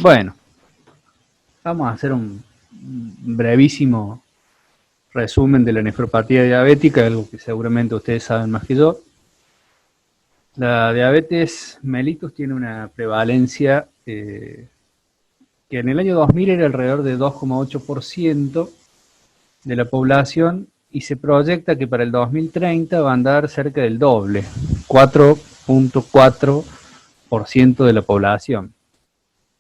Bueno, vamos a hacer un brevísimo resumen de la nefropatía diabética, algo que seguramente ustedes saben más que yo. La diabetes mellitus tiene una prevalencia que en el año 2000 era alrededor de 2,8% de la población y se proyecta que para el 2030 va a andar cerca del doble, 4,4% de la población.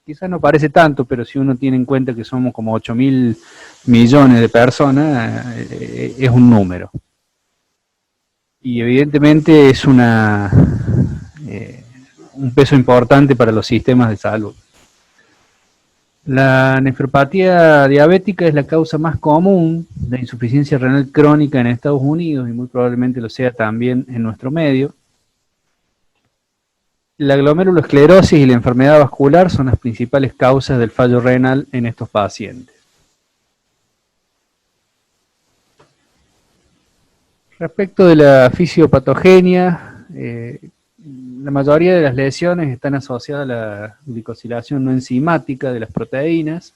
Quizás no parece tanto, pero si uno tiene en cuenta que somos como 8.000 millones de personas, es un número. Y evidentemente es un peso importante para los sistemas de salud. La nefropatía diabética es la causa más común de insuficiencia renal crónica en Estados Unidos y muy probablemente lo sea también en nuestro medio. La glomerulosclerosis y la enfermedad vascular son las principales causas del fallo renal en estos pacientes. Respecto de la fisiopatogenia, la mayoría de las lesiones están asociadas a la glicosilación no enzimática de las proteínas,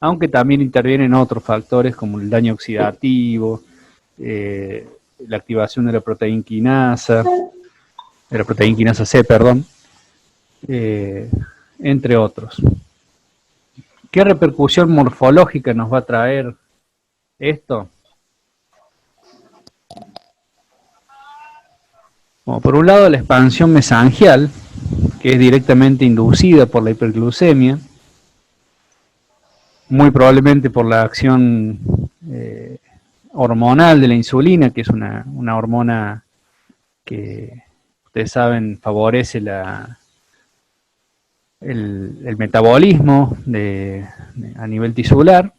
aunque también intervienen otros factores como el daño oxidativo, la activación de la proteína quinasa C, perdón, entre otros. ¿Qué repercusión morfológica nos va a traer esto? Bueno, por un lado, la expansión mesangial, que es directamente inducida por la hiperglucemia, muy probablemente por la acción hormonal de la insulina, que es una hormona que ustedes saben favorece el metabolismo a nivel tisular,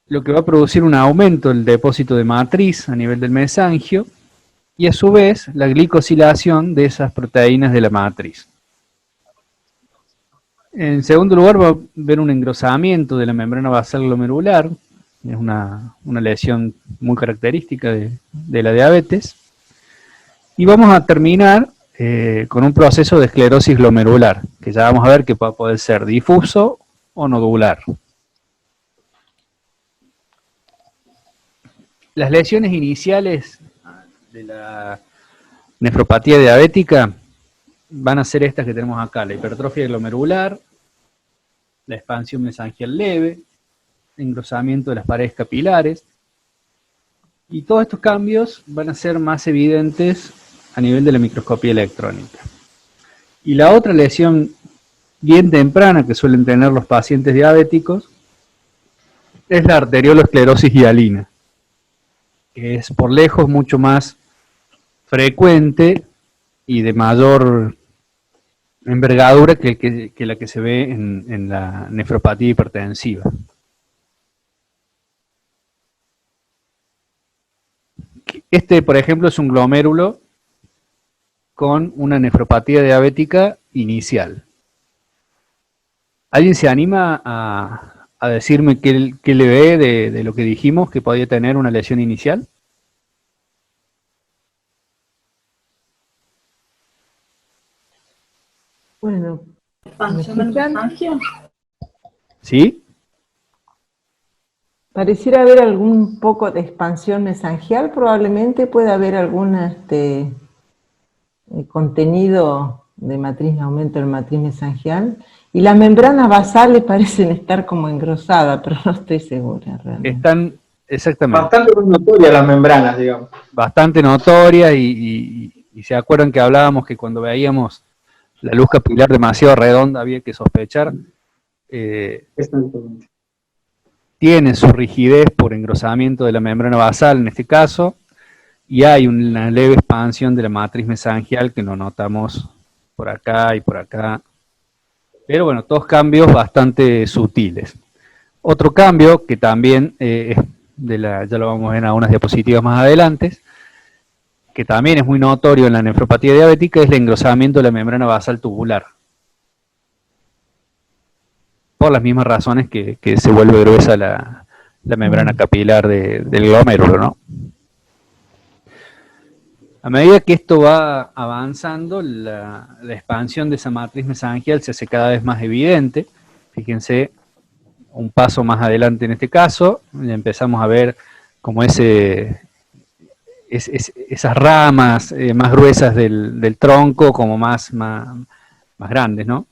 lo que va a producir un aumento del depósito de matriz a nivel del mesangio y a su vez la glicosilación de esas proteínas de la matriz. En segundo lugar va a haber un engrosamiento de la membrana basal glomerular, es una lesión muy característica de la diabetes, y vamos a terminar con un proceso de esclerosis glomerular, que ya vamos a ver que puede ser difuso o nodular. Las lesiones iniciales de la nefropatía diabética van a ser estas que tenemos acá: la hipertrofia glomerular, la expansión mesangial leve, engrosamiento de las paredes capilares, y todos estos cambios van a ser más evidentes a nivel de la microscopía electrónica. Y la otra lesión bien temprana que suelen tener los pacientes diabéticos es la arteriolosclerosis hialina, que es por lejos mucho más frecuente y de mayor envergadura que la que se ve en la nefropatía hipertensiva. Este, por ejemplo, es un glomérulo con una nefropatía diabética inicial. ¿Alguien se anima a decirme qué le ve de lo que dijimos que podía tener una lesión inicial? Bueno, ¿me escuchan? ¿Sí? Pareciera haber algún poco de expansión mesangial, probablemente puede haber algún contenido de matriz, aumento del matriz mesangial, y las membranas basales parecen estar como engrosadas, pero no estoy segura realmente. Están, exactamente. Bastante notorias las membranas, digamos. Bastante notorias y se acuerdan que hablábamos que cuando veíamos la luz capilar demasiado redonda había que sospechar. Tiene su rigidez por engrosamiento de la membrana basal en este caso, y hay una leve expansión de la matriz mesangial que lo notamos por acá y por acá. Pero bueno, todos cambios bastante sutiles. Otro cambio que también ya lo vamos a ver en algunas diapositivas más adelante, que también es muy notorio en la nefropatía diabética, es el engrosamiento de la membrana basal tubular. Por las mismas razones que se vuelve gruesa la membrana capilar del glomérulo, ¿no? A medida que esto va avanzando, la expansión de esa matriz mesangial se hace cada vez más evidente. Fíjense, un paso más adelante en este caso, ya empezamos a ver como esas ramas más gruesas del tronco, como más grandes, ¿no?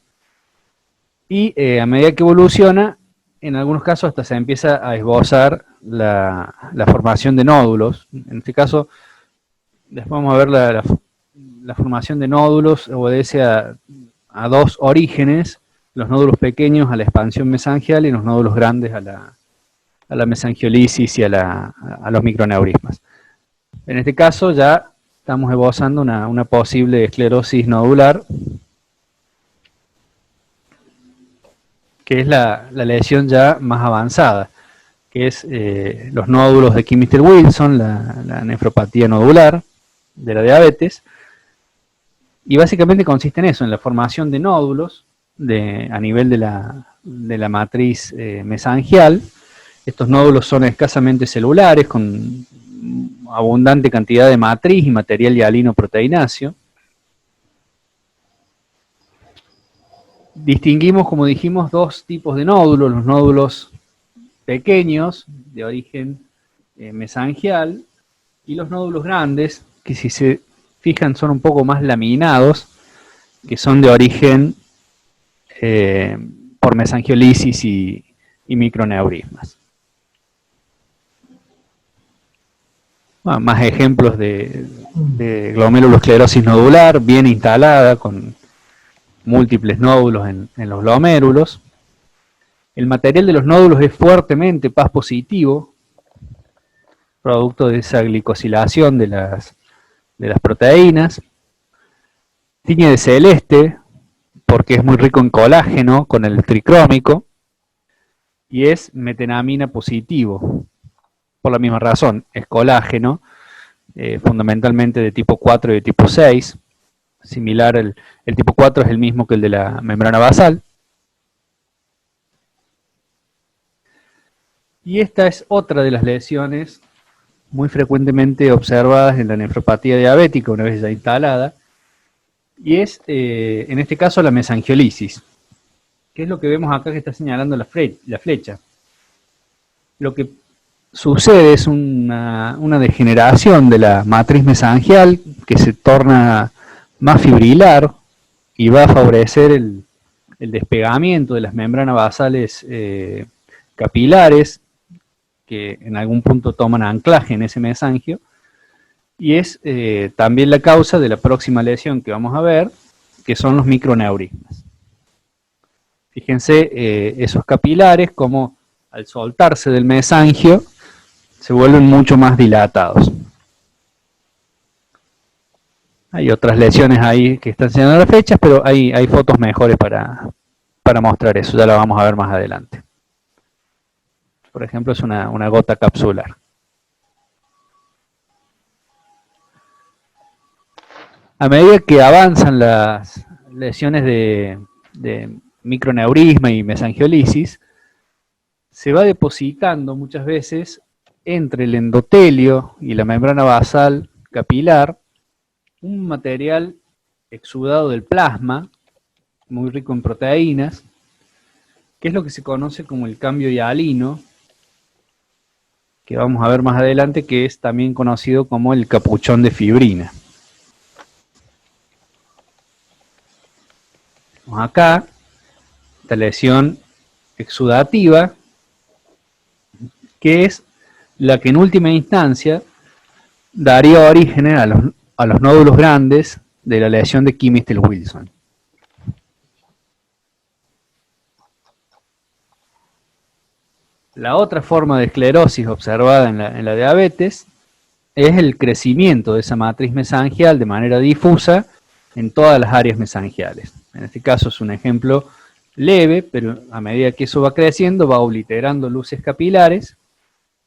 Y a medida que evoluciona, en algunos casos hasta se empieza a esbozar la formación de nódulos. En este caso, después vamos a ver la formación de nódulos obedece a dos orígenes, los nódulos pequeños a la expansión mesangial y los nódulos grandes a la mesangiolisis y a los microneurismas. En este caso ya estamos esbozando una posible esclerosis nodular, que es la lesión ya más avanzada, que es los nódulos de Kimmster-Wilson, la nefropatía nodular de la diabetes, y básicamente consiste en eso, en la formación de nódulos a nivel de la matriz mesangial. Estos nódulos son escasamente celulares, con abundante cantidad de matriz y material hialino proteináceo. Distinguimos, como dijimos, dos tipos de nódulos, los nódulos pequeños, de origen mesangial, y los nódulos grandes, que si se fijan son un poco más laminados, que son de origen por mesangiolisis y microneurismas. Bueno, más ejemplos de glomerulosclerosis nodular, bien instalada, con múltiples nódulos en los glomérulos. El material de los nódulos es fuertemente Paz positivo, producto de esa glicosilación de las proteínas. Tiñe de celeste, porque es muy rico en colágeno, con el tricrómico, y es metenamina positivo, por la misma razón, es colágeno, fundamentalmente de tipo 4 y de tipo 6, similar, el tipo 4 es el mismo que el de la membrana basal. Y esta es otra de las lesiones muy frecuentemente observadas en la nefropatía diabética, una vez ya instalada, y es, en este caso, la mesangiolisis, que es lo que vemos acá que está señalando la flecha. Lo que sucede es una degeneración de la matriz mesangial que se torna más fibrilar y va a favorecer el despegamiento de las membranas basales capilares, que en algún punto toman anclaje en ese mesangio, y es también la causa de la próxima lesión que vamos a ver, que son los microneurismas. Fíjense esos capilares como al soltarse del mesangio se vuelven mucho más dilatados. Hay otras lesiones ahí que están señalando las fechas, pero hay fotos mejores para mostrar eso, ya la vamos a ver más adelante. Por ejemplo, es una gota capsular. A medida que avanzan las lesiones de microneurisma y mesangiolisis, se va depositando muchas veces entre el endotelio y la membrana basal capilar un material exudado del plasma, muy rico en proteínas, que es lo que se conoce como el cambio hialino, que vamos a ver más adelante, que es también conocido como el capuchón de fibrina. Acá, esta lesión exudativa, que es la que en última instancia daría origen a los nódulos grandes de la lesión de Kimmster-Wilson. La otra forma de esclerosis observada en la diabetes es el crecimiento de esa matriz mesangial de manera difusa en todas las áreas mesangiales. En este caso es un ejemplo leve, pero a medida que eso va creciendo va obliterando luces capilares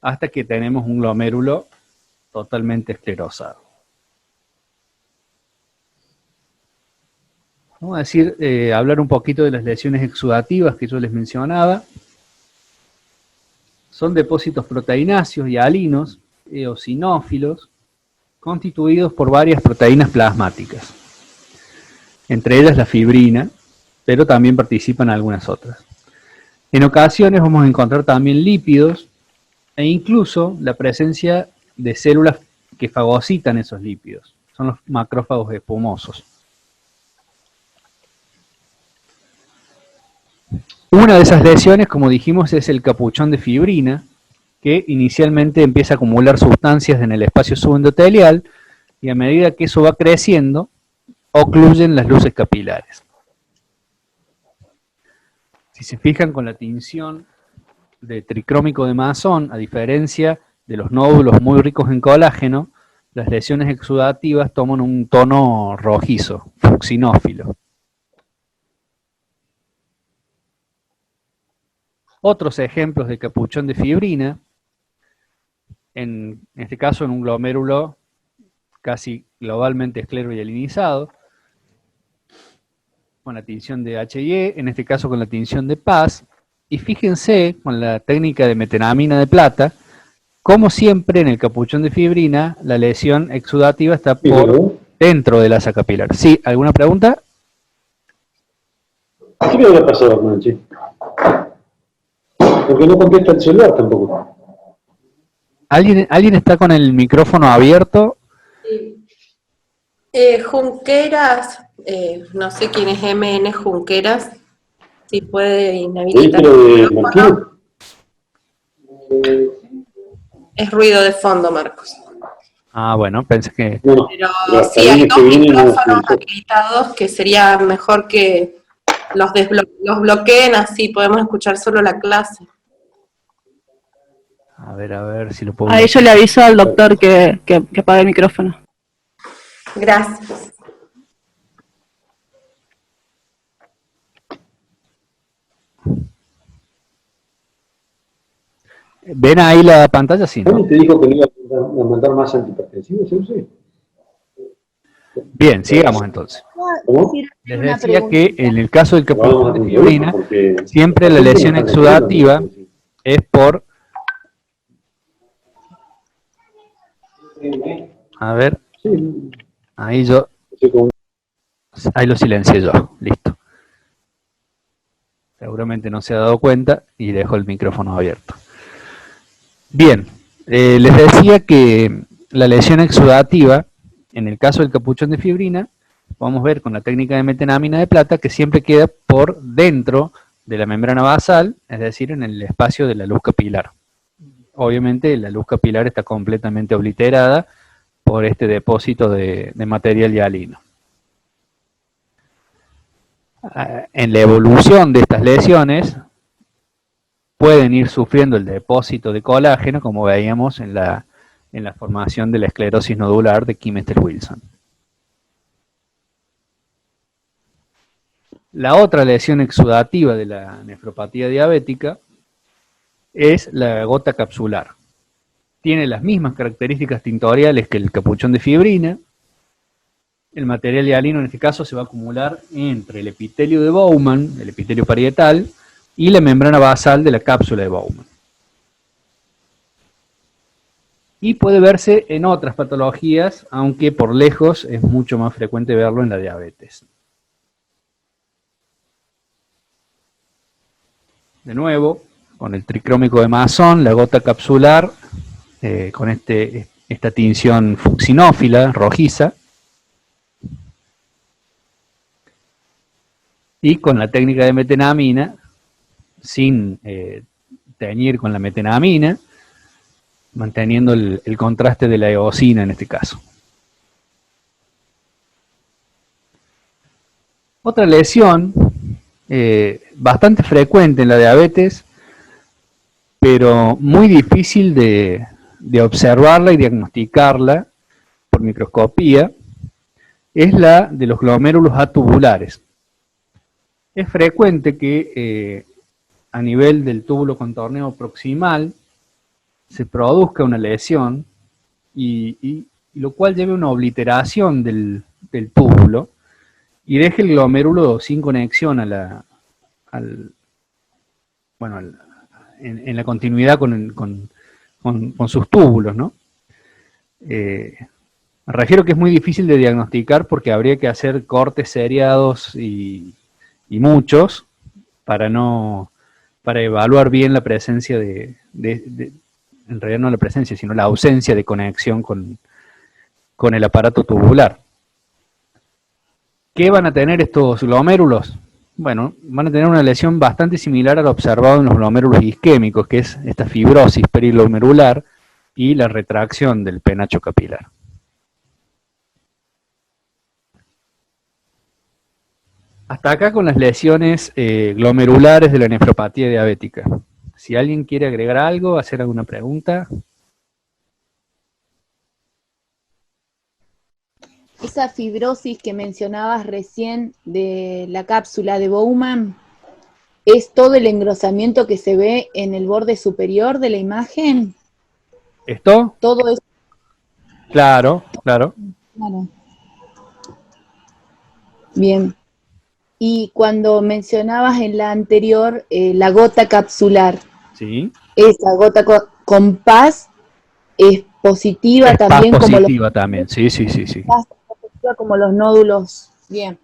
hasta que tenemos un glomérulo totalmente esclerosado. Vamos a hablar un poquito de las lesiones exudativas que yo les mencionaba. Son depósitos proteináceos y hialinos, eosinófilos, constituidos por varias proteínas plasmáticas, entre ellas la fibrina, pero también participan algunas otras. En ocasiones vamos a encontrar también lípidos e incluso la presencia de células que fagocitan esos lípidos. Son los macrófagos espumosos. Una de esas lesiones, como dijimos, es el capuchón de fibrina, que inicialmente empieza a acumular sustancias en el espacio subendotelial y a medida que eso va creciendo, ocluyen las luces capilares. Si se fijan con la tinción de tricrómico de Masson, a diferencia de los nódulos muy ricos en colágeno, las lesiones exudativas toman un tono rojizo, fucsinófilo. Otros ejemplos de capuchón de fibrina, en este caso en un glomérulo casi globalmente esclerohielinizado, con la tinción de HIE, en este caso con la tinción de Paz, y fíjense con la técnica de metenamina de plata, como siempre en el capuchón de fibrina, la lesión exudativa está por dentro de la asa capilar. ¿Sí? ¿Alguna pregunta? ¿Qué le habrá pasado a Manchi? Porque no contesta el celular tampoco. ¿Alguien está con el micrófono abierto? Junqueras, no sé quién es MN Junqueras, si puede ¿Sí, inhabilitar pero el de micrófono. Marquino? Es ruido de fondo, Marcos. Ah, bueno, pensé que... Bueno, Pero sí, hay dos que viene no micrófonos se habilitados que sería mejor que los bloqueen, así podemos escuchar solo la clase. A ver si lo puedo... A ello le aviso al doctor que apague el micrófono. Gracias. ¿Ven ahí la pantalla? Sí, ¿no? ¿Te dijo que le iba a mandar más antihipertensivos? ¿Sí? Bien, sigamos entonces. ¿Cómo? Les decía que en el caso del capuchón de Vamos a fibrina, porque siempre la lesión exudativa es por... A ver, Sí, ahí yo... Ahí lo silencié yo, listo. Seguramente no se ha dado cuenta y dejo el micrófono abierto. Bien, les decía que la lesión exudativa, en el caso del capuchón de fibrina, vamos a ver con la técnica de metenamina de plata que siempre queda por dentro de la membrana basal, es decir, en el espacio de la luz capilar. Obviamente la luz capilar está completamente obliterada por este depósito de material hialino. En la evolución de estas lesiones pueden ir sufriendo el depósito de colágeno, como veíamos en la formación de la esclerosis nodular de Kimmester-Wilson. La otra lesión exudativa de la nefropatía diabética es la gota capsular. Tiene las mismas características tintoriales que el capuchón de fibrina. El material hialino en este caso se va a acumular entre el epitelio de Bowman, el epitelio parietal, y la membrana basal de la cápsula de Bowman. Y puede verse en otras patologías, aunque por lejos es mucho más frecuente verlo en la diabetes. De nuevo, con el tricrómico de Masson, la gota capsular, con esta tinción fucsinófila, rojiza, y con la técnica de metenamina, sin teñir con la metenamina, manteniendo el contraste de la eosina en este caso. Otra lesión bastante frecuente en la diabetes, pero muy difícil de observarla y diagnosticarla por microscopía, es la de los glomérulos atubulares. Es frecuente que a nivel del túbulo contorneo proximal se produzca una lesión y lo cual lleve a una obliteración del túbulo y deje el glomérulo sin conexión en la continuidad con sus túbulos, ¿no? Me refiero que es muy difícil de diagnosticar porque habría que hacer cortes seriados y muchos para evaluar bien la presencia en realidad no la presencia, sino la ausencia de conexión con el aparato tubular. ¿Qué van a tener estos glomérulos? Bueno, van a tener una lesión bastante similar a lo observado en los glomérulos isquémicos, que es esta fibrosis periglomerular y la retracción del penacho capilar. Hasta acá con las lesiones glomerulares de la nefropatía diabética. Si alguien quiere agregar algo, hacer alguna pregunta. Esa fibrosis que mencionabas recién de la cápsula de Bowman, ¿es todo el engrosamiento que se ve en el borde superior de la imagen? ¿Esto? Todo eso. Claro, claro. Claro. Bien. Y cuando mencionabas en la anterior la gota capsular, Sí. esa gota con paz es positiva Es también paz como positiva también, sí. positiva como los nódulos. Bien.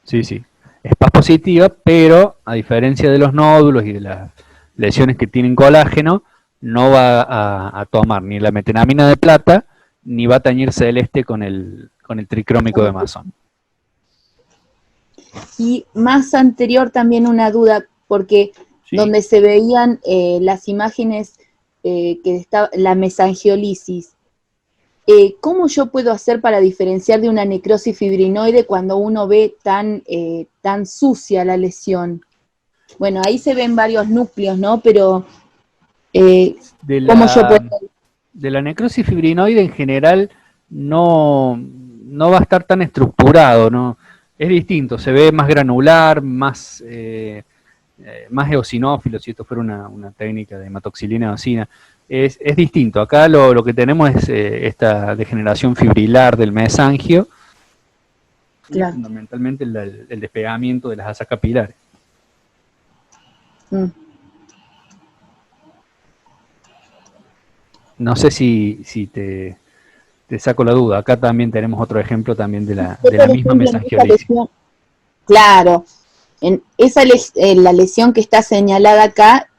Sí. Es paz positiva, pero a diferencia de los nódulos y de las lesiones que tienen colágeno, no va a tomar ni la metenamina de plata, ni va a teñir celeste con el tricrómico de Masson. Y más anterior también una duda, porque Sí. donde se veían las imágenes que está la mesangiolisis, ¿cómo yo puedo hacer para diferenciar de una necrosis fibrinoide cuando uno ve tan sucia la lesión? Bueno, ahí se ven varios núcleos, ¿no? Pero, ¿cómo yo puedo...? De la necrosis fibrinoide en general no va a estar tan estructurado, ¿no? Es distinto, se ve más granular, más eosinófilo, si esto fuera una técnica de hematoxilina eosina. Es distinto, acá lo que tenemos es esta degeneración fibrilar del mesangio, Claro. y fundamentalmente el despegamiento de las asas capilares. No sé si te saco la duda. Acá también tenemos otro ejemplo también de la misma mesangiolisis. Claro, la lesión que está señalada acá,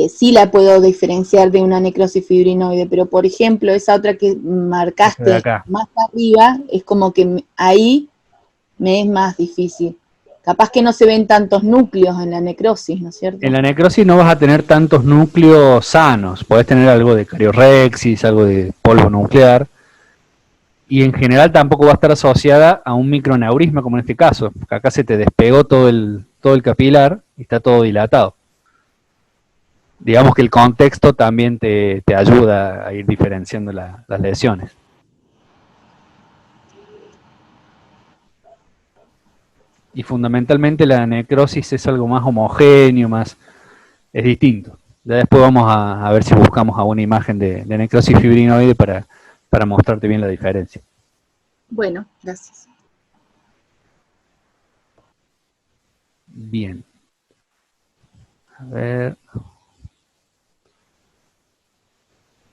sí la puedo diferenciar de una necrosis fibrinoide, pero por ejemplo, esa otra que marcaste más arriba, es como que ahí me es más difícil. Capaz que no se ven tantos núcleos en la necrosis, ¿no es cierto? En la necrosis no vas a tener tantos núcleos sanos, podés tener algo de cariorrexis, algo de polvo nuclear, y en general tampoco va a estar asociada a un microneurisma como en este caso, porque acá se te despegó todo el capilar y está todo dilatado. Digamos que el contexto también te ayuda a ir diferenciando las lesiones. Y fundamentalmente la necrosis es algo más homogéneo, es distinto. Ya después vamos a ver si buscamos alguna imagen de necrosis fibrinoide para mostrarte bien la diferencia. Bueno, gracias. Bien. A ver.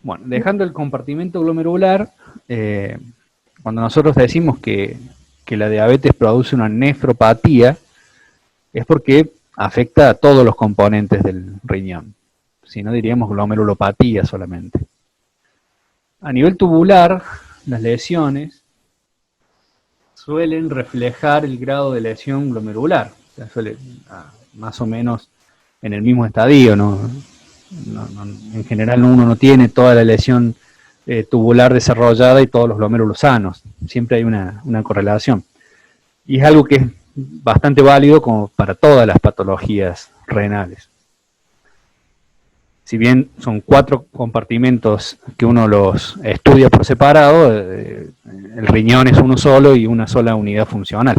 Bueno, dejando el compartimento glomerular, cuando nosotros decimos que la diabetes produce una nefropatía, es porque afecta a todos los componentes del riñón. Si no, diríamos glomerulopatía solamente. A nivel tubular, las lesiones suelen reflejar el grado de lesión glomerular. O sea, suele más o menos en el mismo estadio, ¿no? En general uno no tiene toda la lesión tubular desarrollada y todos los glomérulos sanos. Siempre hay una correlación. Y es algo que es bastante válido como para todas las patologías renales. Si bien son 4 compartimentos que uno los estudia por separado, el riñón es uno solo y una sola unidad funcional.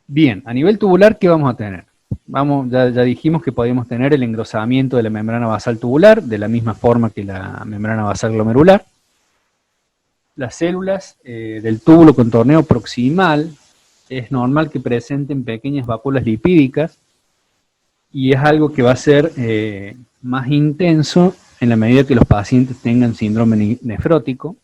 Bien, a nivel tubular, ¿qué vamos a tener? Ya dijimos que podíamos tener el engrosamiento de la membrana basal tubular, de la misma forma que la membrana basal glomerular. Las células del túbulo contorneo proximal es normal que presenten pequeñas vacuolas lipídicas, y es algo que va a ser más intenso en la medida que los pacientes tengan síndrome nefrótico.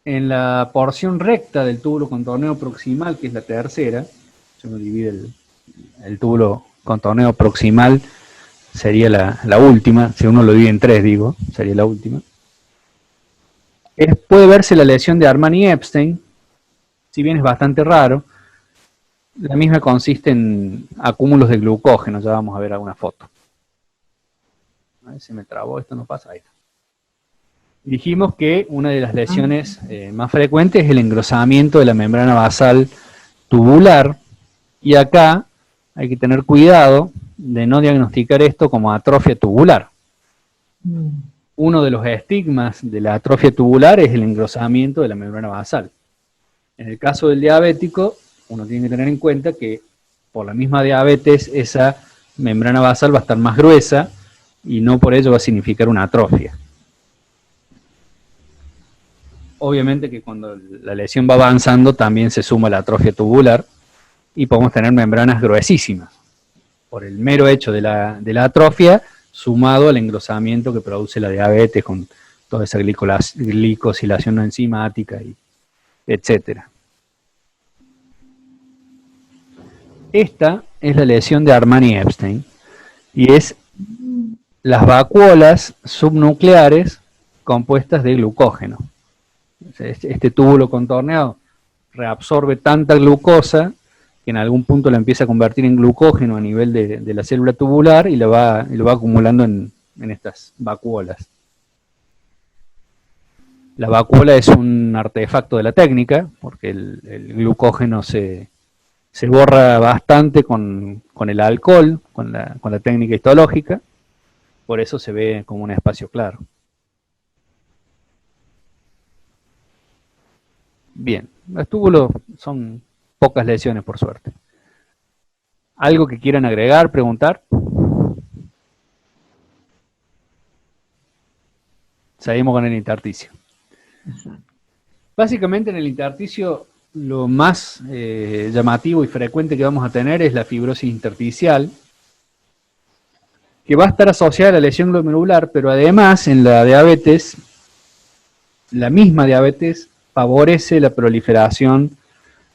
En la porción recta del túbulo contorneo proximal, que es la tercera, se nos divide el túbulo contorneo proximal, sería la última, si uno lo divide en tres, digo, sería la última. Puede verse la lesión de Armani-Epstein, si bien es bastante raro. La misma consiste en acúmulos de glucógeno, ya vamos a ver alguna foto. A ver si me trabó, esto no pasa ahí. Dijimos que una de las lesiones más frecuentes es el engrosamiento de la membrana basal tubular, y acá hay que tener cuidado de no diagnosticar esto como atrofia tubular. Uno de los estigmas de la atrofia tubular es el engrosamiento de la membrana basal. En el caso del diabético, uno tiene que tener en cuenta que por la misma diabetes esa membrana basal va a estar más gruesa y no por ello va a significar una atrofia. Obviamente que cuando la lesión va avanzando también se suma la atrofia tubular y podemos tener membranas gruesísimas por el mero hecho de la atrofia sumado al engrosamiento que produce la diabetes con toda esa glicosilación no enzimática, etcétera. Esta es la lesión de Armani-Epstein y es las vacuolas subnucleares compuestas de glucógeno. Este túbulo contorneado reabsorbe tanta glucosa que en algún punto la empieza a convertir en glucógeno a nivel de la célula tubular y lo va acumulando en estas vacuolas. La vacuola es un artefacto de la técnica, porque el glucógeno se borra bastante con el alcohol, con la técnica histológica, por eso se ve como un espacio claro. Bien, los túbulos son pocas lesiones por suerte. ¿Algo que quieran agregar, preguntar? Seguimos con el intersticio. Básicamente en el intersticio lo más llamativo y frecuente que vamos a tener es la fibrosis intersticial, que va a estar asociada a la lesión glomerular, pero además en la diabetes, la misma diabetes favorece la proliferación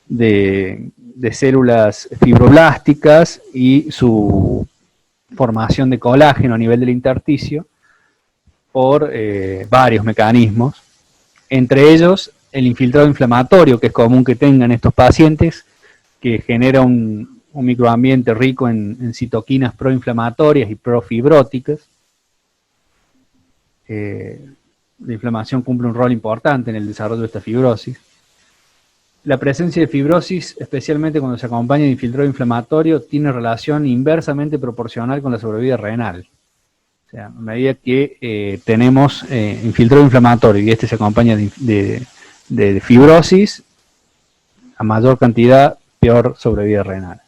de células fibroblásticas y su formación de colágeno a nivel del intersticio por varios mecanismos, entre ellos el infiltrado inflamatorio, que es común que tengan estos pacientes, que genera un microambiente rico en citoquinas proinflamatorias y profibróticas. La inflamación cumple un rol importante en el desarrollo de esta fibrosis. La presencia de fibrosis, especialmente cuando se acompaña de infiltrado inflamatorio, tiene relación inversamente proporcional con la sobrevida renal. O sea, a medida que tenemos infiltrado inflamatorio y este se acompaña de fibrosis, a mayor cantidad, peor sobrevida renal.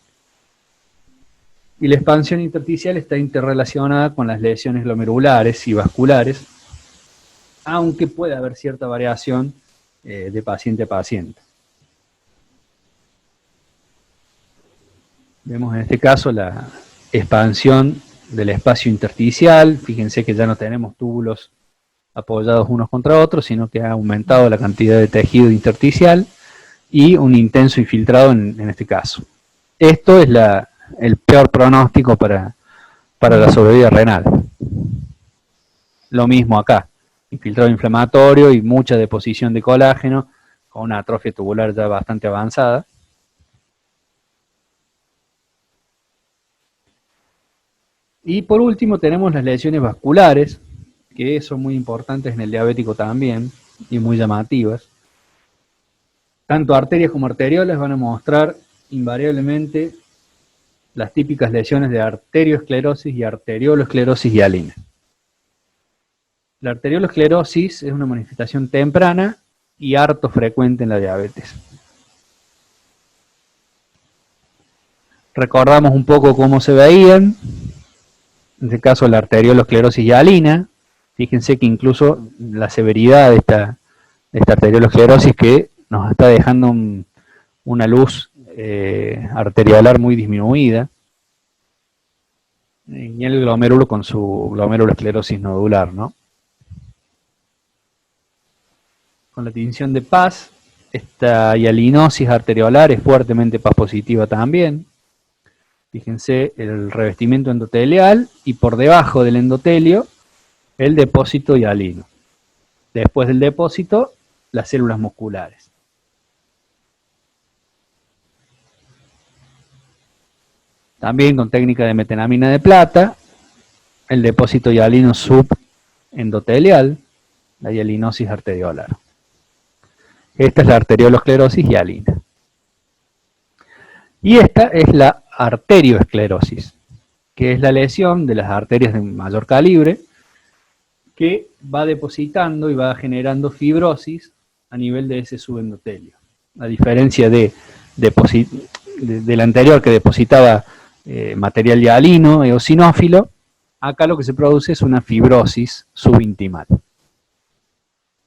Y la expansión intersticial está interrelacionada con las lesiones glomerulares y vasculares, aunque puede haber cierta variación de paciente a paciente. Vemos en este caso la expansión del espacio intersticial. Fíjense que ya no tenemos túbulos apoyados unos contra otros, sino que ha aumentado la cantidad de tejido intersticial y un intenso infiltrado en este caso. Esto es el peor pronóstico para la sobrevida renal. Lo mismo acá, infiltrado inflamatorio y mucha deposición de colágeno, con una atrofia tubular ya bastante avanzada. Y por último tenemos las lesiones vasculares, que son muy importantes en el diabético también, y muy llamativas. Tanto arterias como arteriolas van a mostrar invariablemente las típicas lesiones de arterioesclerosis y arteriolosclerosis hialina. La arteriolosclerosis es una manifestación temprana y harto frecuente en la diabetes. Recordamos un poco cómo se veían. En este caso la arteriolosclerosis hialina. Fíjense que incluso la severidad de esta arteriolosclerosis que nos está dejando una luz arteriolar muy disminuida. y el glomérulo con su glomerulosclerosis nodular, ¿no? Con la tinción de Paz, esta hialinosis arteriolar es fuertemente Paz positiva también. Fíjense el revestimiento endotelial y por debajo del endotelio el depósito hialino. Después del depósito, las células musculares. También con técnica de metenamina de plata, el depósito hialino subendotelial, la hialinosis arteriolar. Esta es la arteriolosclerosis hialina. Y esta es la arterioesclerosis, que es la lesión de las arterias de mayor calibre, que va depositando y va generando fibrosis a nivel de ese subendotelio. A diferencia del anterior que depositaba material hialino, eosinófilo, acá lo que se produce es una fibrosis subintimal.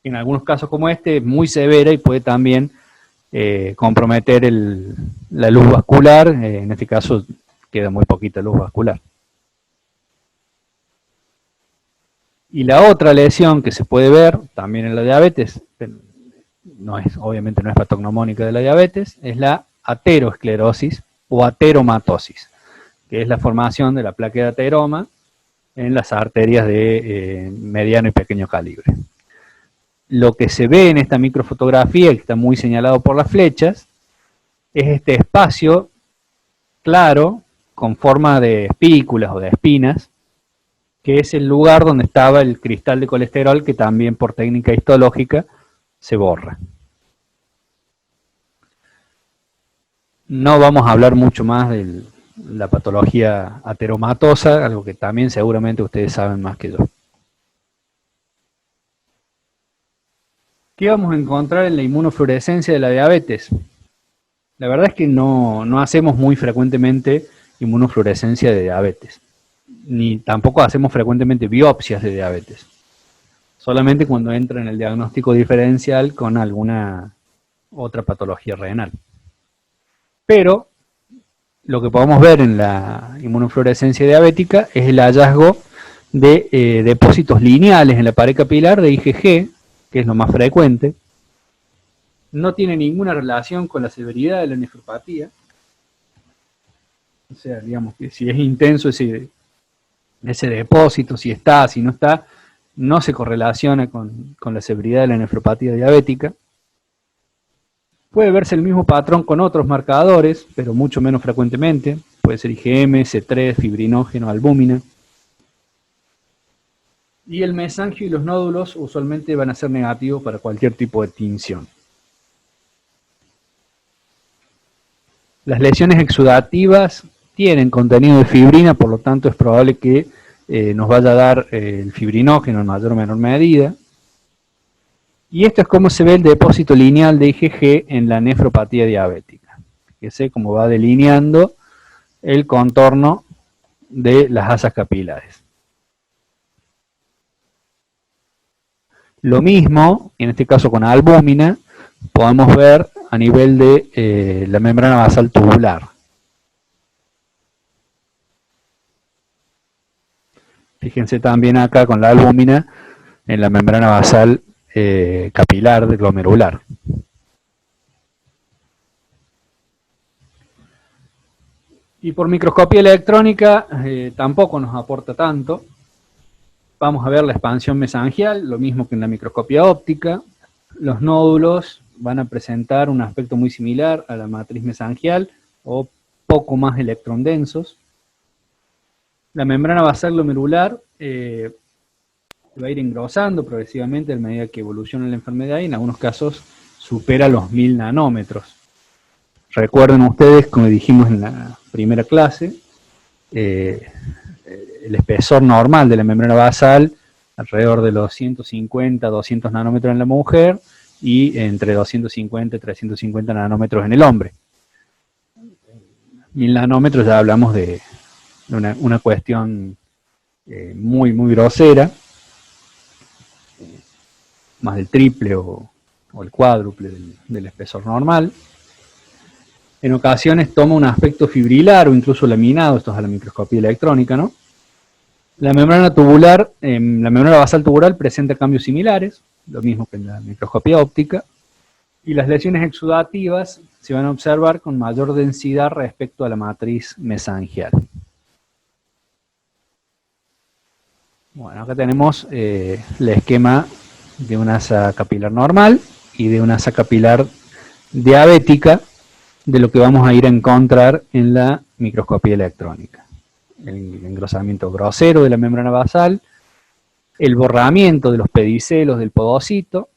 En algunos casos como este es muy severa y puede también comprometer la luz vascular, en este caso queda muy poquita luz vascular. Y la otra lesión que se puede ver también en la diabetes, obviamente no es patognomónica de la diabetes, es la ateroesclerosis o ateromatosis, que es la formación de la placa de ateroma en las arterias de mediano y pequeño calibre. Lo que se ve en esta microfotografía, que está muy señalado por las flechas, es este espacio claro, con forma de espículas o de espinas, que es el lugar donde estaba el cristal de colesterol, que también por técnica histológica se borra. No vamos a hablar mucho más de la patología ateromatosa, algo que también seguramente ustedes saben más que yo. ¿Qué vamos a encontrar en la inmunofluorescencia de la diabetes? La verdad es que no hacemos muy frecuentemente inmunofluorescencia de diabetes, ni tampoco hacemos frecuentemente biopsias de diabetes. Solamente cuando entra en el diagnóstico diferencial con alguna otra patología renal. Pero lo que podemos ver en la inmunofluorescencia diabética es el hallazgo de depósitos lineales en la pared capilar de IgG, que es lo más frecuente. No tiene ninguna relación con la severidad de la nefropatía. O sea, digamos que si es intenso ese depósito, si está, si no está, no se correlaciona con la severidad de la nefropatía diabética. Puede verse el mismo patrón con otros marcadores, pero mucho menos frecuentemente. Puede ser IgM, C3, fibrinógeno, albúmina. Y el mesangio y los nódulos usualmente van a ser negativos para cualquier tipo de tinción. Las lesiones exudativas tienen contenido de fibrina, por lo tanto es probable que nos vaya a dar el fibrinógeno en mayor o menor medida. Y esto es cómo se ve el depósito lineal de IgG en la nefropatía diabética. Fíjese cómo va delineando el contorno de las asas capilares. Lo mismo, en este caso con albúmina, podemos ver a nivel de la membrana basal tubular. Fíjense también acá con la albúmina en la membrana basal capilar de glomerular. Y por microscopía electrónica tampoco nos aporta tanto. Vamos a ver la expansión mesangial, lo mismo que en la microscopía óptica. Los nódulos van a presentar un aspecto muy similar a la matriz mesangial o poco más electrondensos. La membrana basal glomerular va a ir engrosando progresivamente a medida que evoluciona la enfermedad y en algunos casos supera los 1000 nanómetros. Recuerden ustedes, como dijimos en la primera clase, el espesor normal de la membrana basal alrededor de los 150 200 nanómetros en la mujer y entre 250 y 350 nanómetros en el hombre. 1000 nanómetros ya hablamos de una cuestión muy grosera, más del triple o el cuádruple del espesor normal. En ocasiones toma un aspecto fibrilar o incluso laminado, esto es a la microscopía electrónica, ¿no? La membrana tubular, la membrana basal tubular presenta cambios similares, lo mismo que en la microscopía óptica, y las lesiones exudativas se van a observar con mayor densidad respecto a la matriz mesangial. Bueno, acá tenemos el esquema de una asa capilar normal y de una asa capilar diabética, de lo que vamos a ir a encontrar en la microscopía electrónica. El engrosamiento grosero de la membrana basal, el borramiento de los pedicelos del podocito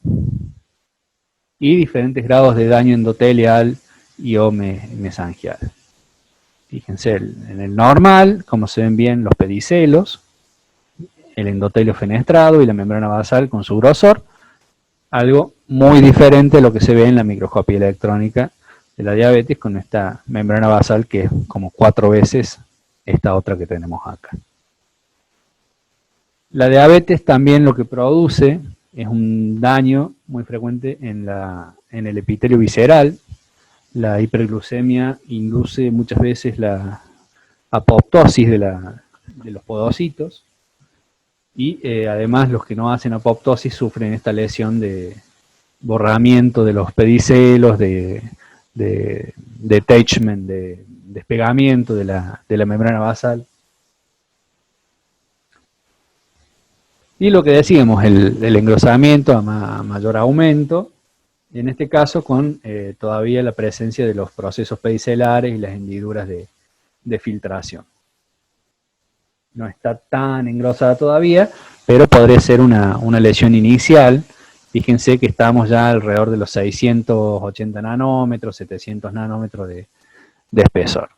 y diferentes grados de daño endotelial y o mesangial. Fíjense, en el normal, como se ven bien los pedicelos, el endotelio fenestrado y la membrana basal con su grosor, algo muy diferente a lo que se ve en la microscopía electrónica de la diabetes, con esta membrana basal que es como 4 veces esta otra que tenemos acá. La diabetes también lo que produce es un daño muy frecuente en el epitelio visceral. La hiperglucemia induce muchas veces la apoptosis de los podocitos, y además los que no hacen apoptosis sufren esta lesión de borramiento de los pedicelos, de detachment, de despegamiento de la membrana basal. Y lo que decíamos, el engrosamiento a mayor aumento, en este caso con todavía la presencia de los procesos pedicelares y las hendiduras de filtración. No está tan engrosada todavía, pero podría ser una lesión inicial. Fíjense que estamos ya alrededor de los 680 nanómetros, 700 nanómetros de espesor.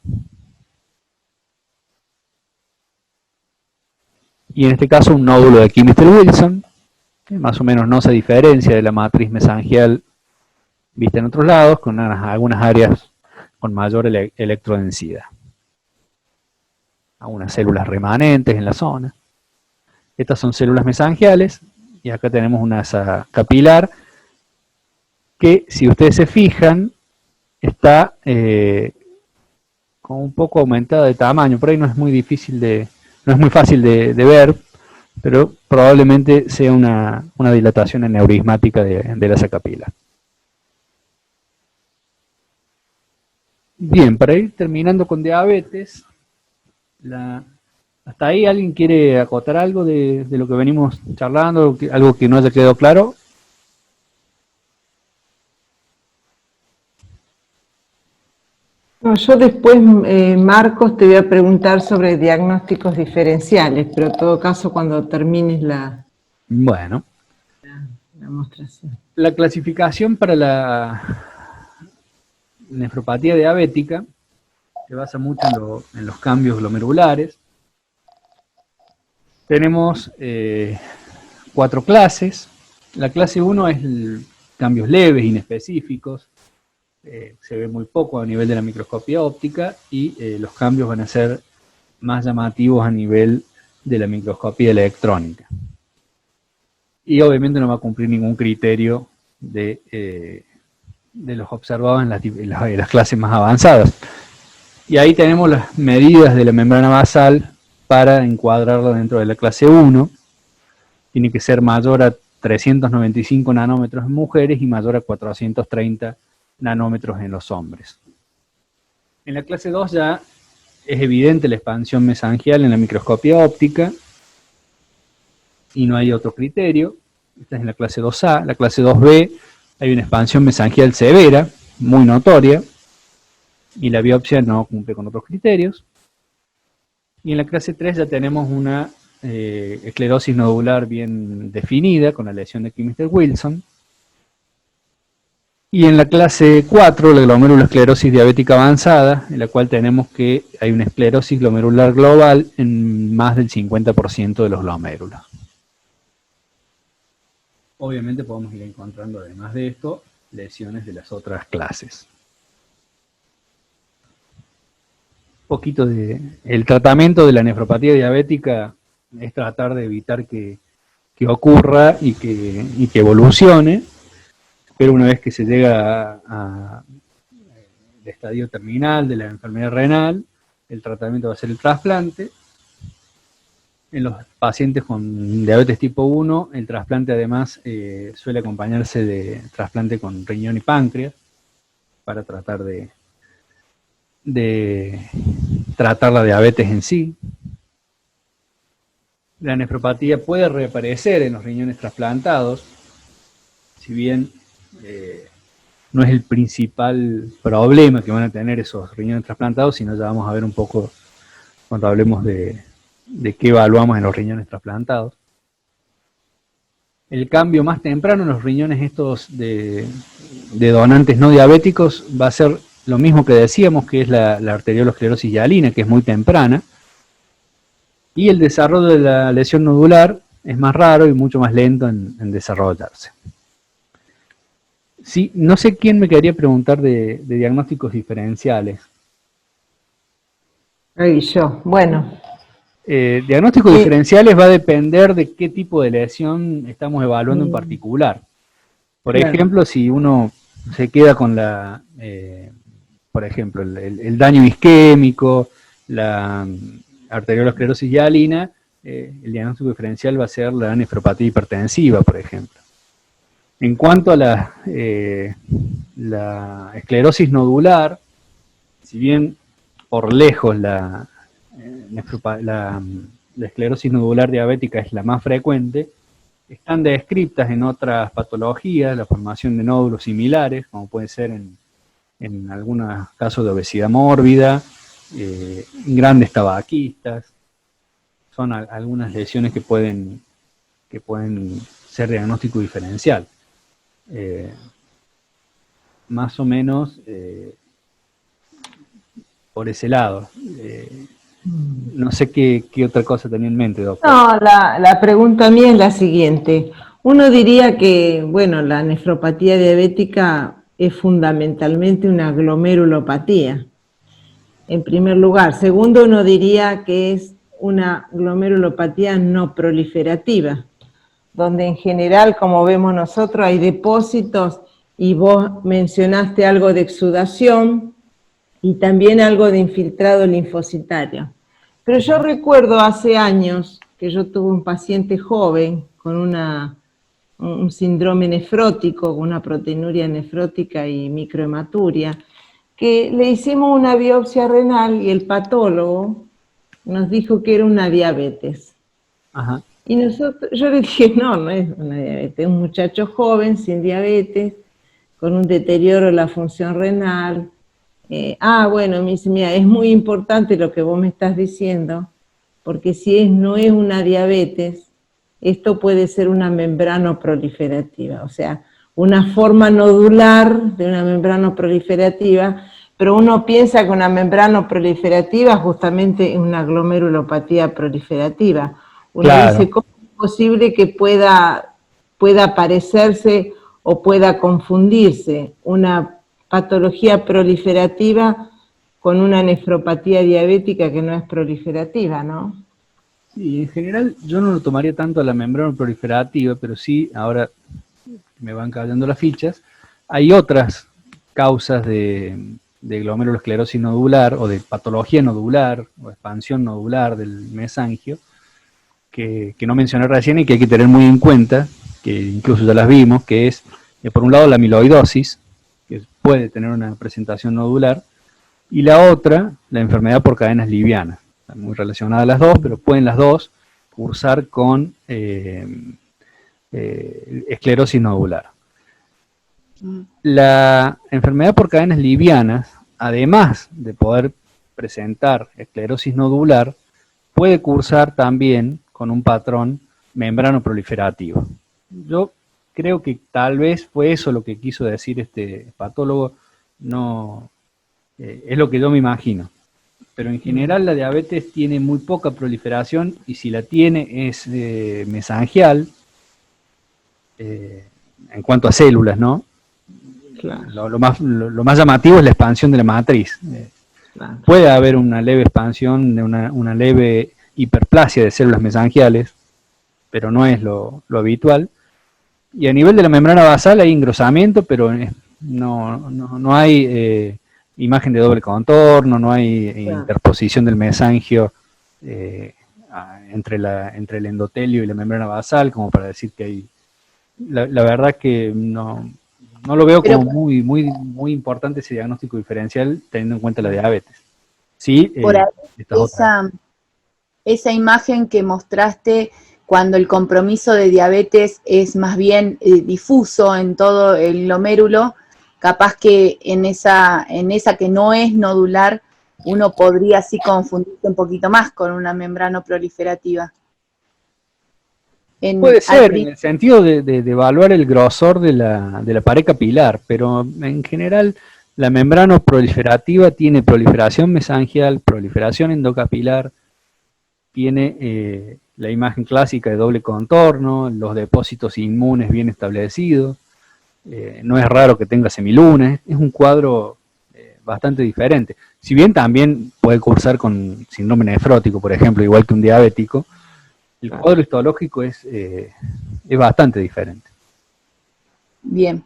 Y en este caso un nódulo de Kimister-Wilson, que más o menos no se diferencia de la matriz mesangial vista en otros lados, con algunas áreas con mayor electrodensidad. Algunas células remanentes en la zona. Estas son células mesangiales, y acá tenemos una asa capilar que, si ustedes se fijan, está como un poco aumentada de tamaño. Por ahí no es muy fácil de ver, pero probablemente sea una dilatación aneurismática de la asa capilar. Bien, para ir terminando con diabetes, ¿hasta ahí alguien quiere acotar algo de lo que venimos charlando, algo que no haya quedado claro? No, yo después, Marcos, te voy a preguntar sobre diagnósticos diferenciales, pero en todo caso cuando termines la demostración. La clasificación para la nefropatía diabética se basa mucho en los cambios glomerulares. Tenemos 4 clases. La clase 1 es cambios leves, inespecíficos. Se ve muy poco a nivel de la microscopía óptica, y los cambios van a ser más llamativos a nivel de la microscopía electrónica. Y obviamente no va a cumplir ningún criterio de los observados en las clases más avanzadas. Y ahí tenemos las medidas de la membrana basal para encuadrarla dentro de la clase 1. Tiene que ser mayor a 395 nanómetros en mujeres y mayor a 430 nanómetros en los hombres. En la clase 2 ya es evidente la expansión mesangial en la microscopía óptica y no hay otro criterio. Esta es en la clase 2A. La clase 2B hay una expansión mesangial severa, muy notoria, y la biopsia no cumple con otros criterios. Y en la clase 3 ya tenemos una esclerosis nodular bien definida, con la lesión de Kimister-Wilson. Y en la clase 4, la glomerulosclerosis diabética avanzada, en la cual tenemos que hay una esclerosis glomerular global en más del 50% de los glomérulos. Obviamente podemos ir encontrando, además de esto, lesiones de las otras clases. Un poquito el tratamiento de la nefropatía diabética es tratar de evitar que ocurra y que evolucione, pero una vez que se llega al estadio terminal de la enfermedad renal, el tratamiento va a ser el trasplante. En los pacientes con diabetes tipo 1, el trasplante además suele acompañarse de trasplante con riñón y páncreas para tratar de tratar la diabetes en sí. La nefropatía puede reaparecer en los riñones trasplantados, si bien no es el principal problema que van a tener esos riñones trasplantados, sino ya vamos a ver un poco cuando hablemos de qué evaluamos en los riñones trasplantados. El cambio más temprano en los riñones estos de donantes no diabéticos va a ser lo mismo que decíamos, que es la arteriolosclerosis hialina, que es muy temprana, y el desarrollo de la lesión nodular es más raro y mucho más lento en desarrollarse. Sí, no sé quién me quería preguntar de diagnósticos diferenciales. Ahí yo, bueno. Diagnósticos diferenciales va a depender de qué tipo de lesión estamos evaluando en particular. Por ejemplo, si uno se queda con por ejemplo, el daño isquémico, la arteriolosclerosis hialina, el diagnóstico diferencial va a ser la nefropatía hipertensiva, por ejemplo. En cuanto a la esclerosis nodular, si bien por lejos la esclerosis nodular diabética es la más frecuente, están descritas en otras patologías la formación de nódulos similares, como puede ser en algunos casos de obesidad mórbida, grandes tabaquistas. Son algunas lesiones que pueden ser diagnóstico diferencial. Más o menos por ese lado. No sé qué otra cosa tenía en mente, doctor. No, la pregunta mía es la siguiente. Uno diría que, bueno, la nefropatía diabética es fundamentalmente una glomerulopatía, en primer lugar. Segundo, uno diría que es una glomerulopatía no proliferativa, donde en general, como vemos nosotros, hay depósitos, y vos mencionaste algo de exudación y también algo de infiltrado linfocitario. Pero yo recuerdo hace años que yo tuve un paciente joven con un síndrome nefrótico, con una proteinuria nefrótica y microhematuria, que le hicimos una biopsia renal y el patólogo nos dijo que era una diabetes. Ajá. Y yo le dije, no es una diabetes, es un muchacho joven, sin diabetes, con un deterioro de la función renal. Bueno, me dice, mira, es muy importante lo que vos me estás diciendo, porque si no es una diabetes, esto puede ser una membrana proliferativa, o sea, una forma nodular de una membrana proliferativa, pero uno piensa que una membrana proliferativa justamente es una glomerulopatía proliferativa. Uno dice, ¿cómo es posible que pueda parecerse o pueda confundirse una patología proliferativa con una nefropatía diabética que no es proliferativa, ¿no? Sí, en general yo no lo tomaría tanto a la membrana proliferativa, pero sí, ahora me van cayendo las fichas, hay otras causas de glomerulosclerosis nodular o de patología nodular o expansión nodular del mesangio que no mencioné recién y que hay que tener muy en cuenta, que incluso ya las vimos, que es, por un lado, la amiloidosis, que puede tener una presentación nodular, y la otra, la enfermedad por cadenas livianas. Están muy relacionadas las dos, pero pueden las dos cursar con esclerosis nodular. La enfermedad por cadenas livianas, además de poder presentar esclerosis nodular, puede cursar también con un patrón membrano proliferativo. Yo creo que tal vez fue eso lo que quiso decir este patólogo, no es lo que yo me imagino. Pero en general la diabetes tiene muy poca proliferación y si la tiene es mesangial, en cuanto a células, ¿no? Claro. Lo más llamativo es la expansión de la matriz. Claro. Puede haber una leve expansión, de una leve hiperplasia de células mesangiales, pero no es lo habitual. Y a nivel de la membrana basal hay engrosamiento, pero no hay imagen de doble contorno, no hay interposición del mesangio entre el endotelio y la membrana basal, como para decir que hay... La verdad que no lo veo Pero- como muy importante ese diagnóstico diferencial, teniendo en cuenta la diabetes. Sí, Por ahí, estas otras. esa imagen que mostraste cuando el compromiso de diabetes es más bien difuso en todo el glomérulo, capaz que en esa que no es nodular, uno podría así confundirse un poquito más con una membrana proliferativa. Puede ser, en el sentido de evaluar el grosor de la pared capilar, pero en general la membrana proliferativa tiene proliferación mesangial, proliferación endocapilar, tiene la imagen clásica de doble contorno, los depósitos inmunes bien establecidos, no es raro que tenga semilunas, es un cuadro bastante diferente. Si bien también puede cursar con síndrome nefrótico, por ejemplo, igual que un diabético, el cuadro histológico es bastante diferente. Bien.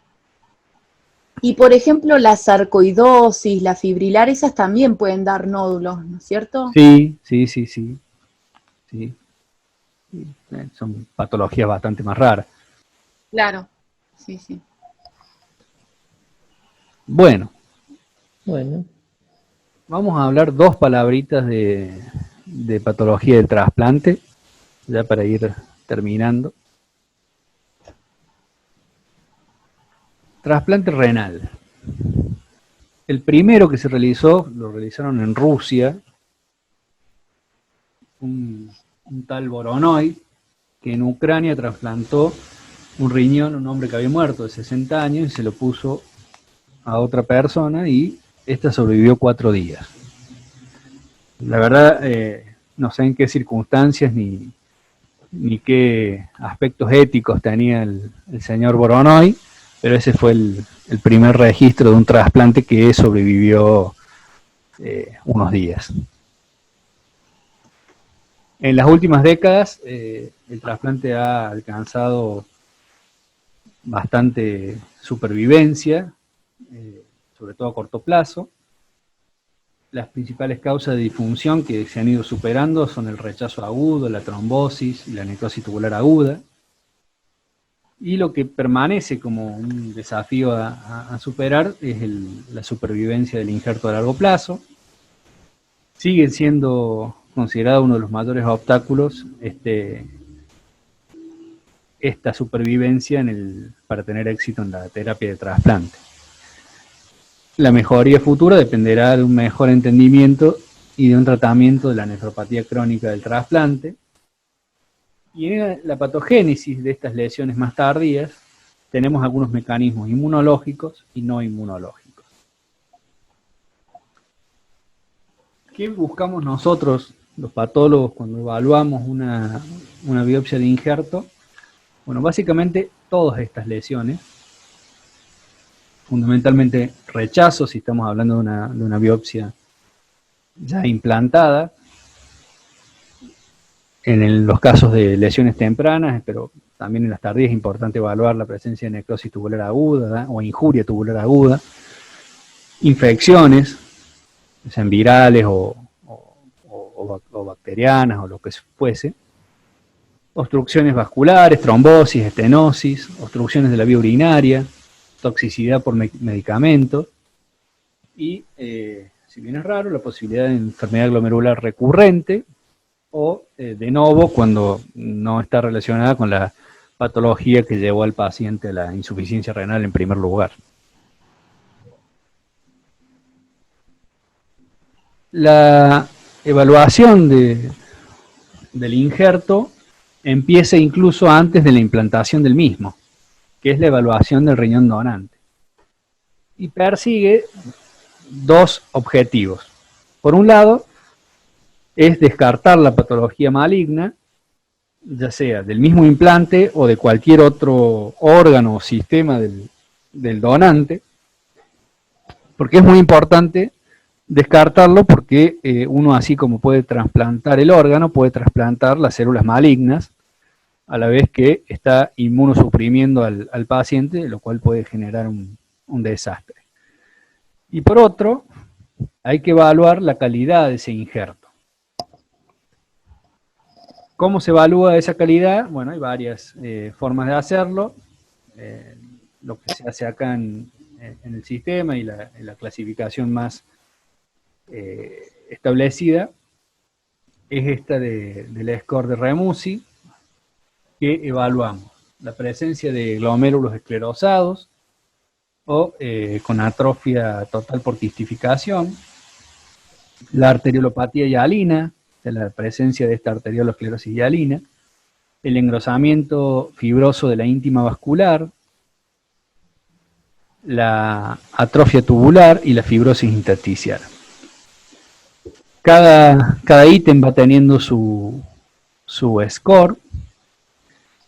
Y por ejemplo, la sarcoidosis, la fibrilar, esas también pueden dar nódulos, ¿no es cierto? Sí. Son patologías bastante más raras. Claro, sí. Bueno, Bueno, vamos a hablar dos palabritas de patología del trasplante, ya para ir terminando. Trasplante renal. El primero que se realizó, lo realizaron en Rusia, un tal Voronoi, que en Ucrania trasplantó un riñón a un hombre que había muerto de 60 años y se lo puso a otra persona y esta sobrevivió 4 días. La verdad, no sé en qué circunstancias ni qué aspectos éticos tenía el señor Voronoi, pero ese fue el primer registro de un trasplante que sobrevivió unos días. En las últimas décadas, el trasplante ha alcanzado bastante supervivencia, sobre todo a corto plazo. Las principales causas de disfunción que se han ido superando son el rechazo agudo, la trombosis y la necrosis tubular aguda. Y lo que permanece como un desafío a superar es la supervivencia del injerto a largo plazo. Sigue siendo considerado uno de los mayores obstáculos esta supervivencia para tener éxito en la terapia de trasplante. La mejoría futura dependerá de un mejor entendimiento y de un tratamiento de la nefropatía crónica del trasplante. Y en la patogénesis de estas lesiones más tardías tenemos algunos mecanismos inmunológicos y no inmunológicos. ¿Qué buscamos nosotros, los patólogos, cuando evaluamos una biopsia de injerto? Bueno, básicamente todas estas lesiones, fundamentalmente rechazo, si estamos hablando de una biopsia ya implantada, en los casos de lesiones tempranas, pero también en las tardías es importante evaluar la presencia de necrosis tubular aguda o injuria tubular aguda, infecciones, sean virales o bacterianas o lo que fuese, obstrucciones vasculares, trombosis, estenosis, obstrucciones de la vía urinaria, toxicidad por medicamentos y, si bien es raro, la posibilidad de enfermedad glomerular recurrente o de novo cuando no está relacionada con la patología que llevó al paciente a la insuficiencia renal en primer lugar. La evaluación del injerto empieza incluso antes de la implantación del mismo, que es la evaluación del riñón donante. Y persigue dos objetivos. Por un lado, es descartar la patología maligna, ya sea del mismo implante o de cualquier otro órgano o sistema del donante, porque es muy importante descartarlo porque uno, así como puede trasplantar el órgano, puede trasplantar las células malignas, a la vez que está inmunosuprimiendo al paciente, lo cual puede generar un desastre. Y por otro, hay que evaluar la calidad de ese injerto. ¿Cómo se evalúa esa calidad? Bueno, hay varias formas de hacerlo. Lo que se hace acá en el sistema y la clasificación más establecida es esta del score de Remusi, que evaluamos la presencia de glomérulos esclerosados o con atrofia total por quistificación, la arteriolopatía hialina, de la presencia de esta arteriolosclerosis hialina, el engrosamiento fibroso de la íntima vascular, la atrofia tubular y la fibrosis intersticial. Cada ítem va teniendo su score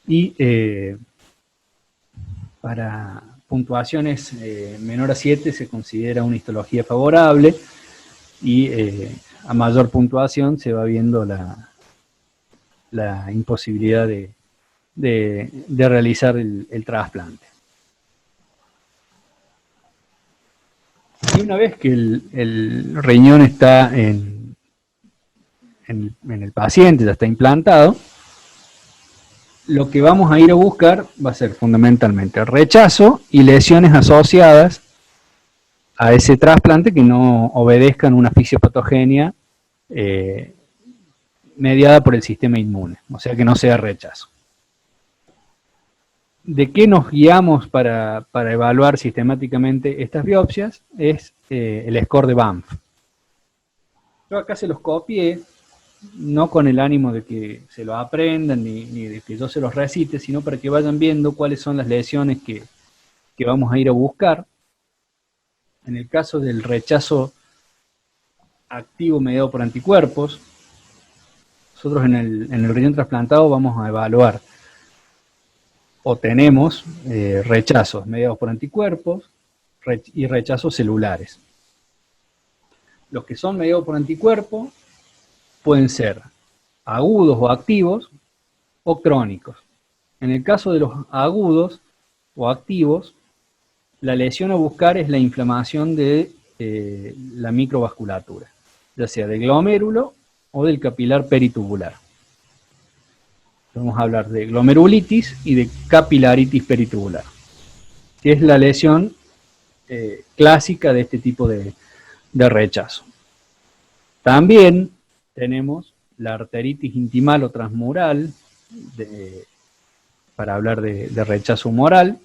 y para puntuaciones menor a 7 se considera una histología favorable y a mayor puntuación se va viendo la imposibilidad de realizar el trasplante. Y una vez que el riñón está en el paciente, ya está implantado, lo que vamos a ir a buscar va a ser fundamentalmente rechazo y lesiones asociadas a ese trasplante que no obedezcan una fisiopatogenia mediada por el sistema inmune, o sea que no sea rechazo. ¿De qué nos guiamos para evaluar sistemáticamente estas biopsias? Es el score de Banff. Yo acá se los copié, no con el ánimo de que se lo aprendan ni de que yo se los recite, sino para que vayan viendo cuáles son las lesiones que vamos a ir a buscar. En el caso del rechazo activo mediado por anticuerpos, nosotros en el riñón trasplantado vamos a evaluar o tenemos rechazos mediados por anticuerpos y rechazos celulares. Los que son mediados por anticuerpos pueden ser agudos o activos o crónicos. En el caso de los agudos o activos, la lesión a buscar es la inflamación de la microvasculatura, ya sea del glomérulo o del capilar peritubular. Vamos a hablar de glomerulitis y de capilaritis peritubular, que es la lesión clásica de este tipo de rechazo. También tenemos la arteritis intimal o transmural, para hablar de rechazo humoral.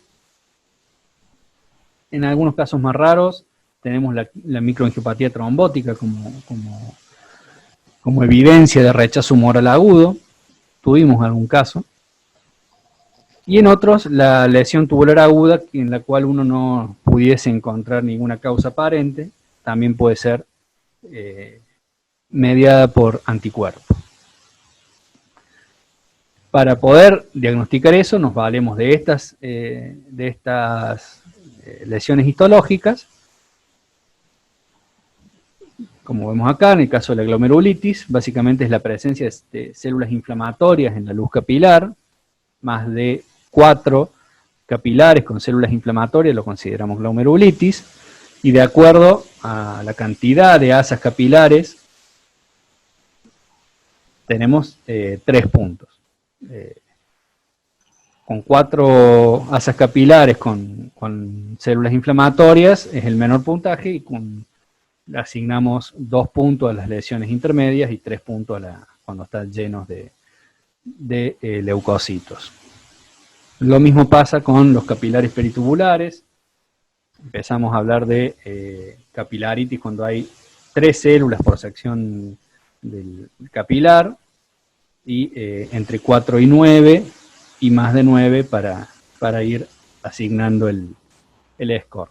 En algunos casos más raros tenemos la microangiopatía trombótica como evidencia de rechazo humoral agudo. Tuvimos algún caso. Y en otros, la lesión tubular aguda, en la cual uno no pudiese encontrar ninguna causa aparente, también puede ser mediada por anticuerpos. Para poder diagnosticar eso, nos valemos de estas lesiones histológicas. Como vemos acá, en el caso de la glomerulitis, básicamente es la presencia de células inflamatorias en la luz capilar, más de 4 capilares con células inflamatorias, lo consideramos glomerulitis, y de acuerdo a la cantidad de asas capilares, tenemos 3 puntos. Con 4 asas capilares con células inflamatorias es el menor puntaje, y asignamos 2 puntos a las lesiones intermedias y 3 puntos cuando están llenos de leucocitos. Lo mismo pasa con los capilares peritubulares. Empezamos a hablar de capilaritis cuando hay 3 células por sección del capilar, y entre 4 y 9, y más de 9 para ir asignando el score.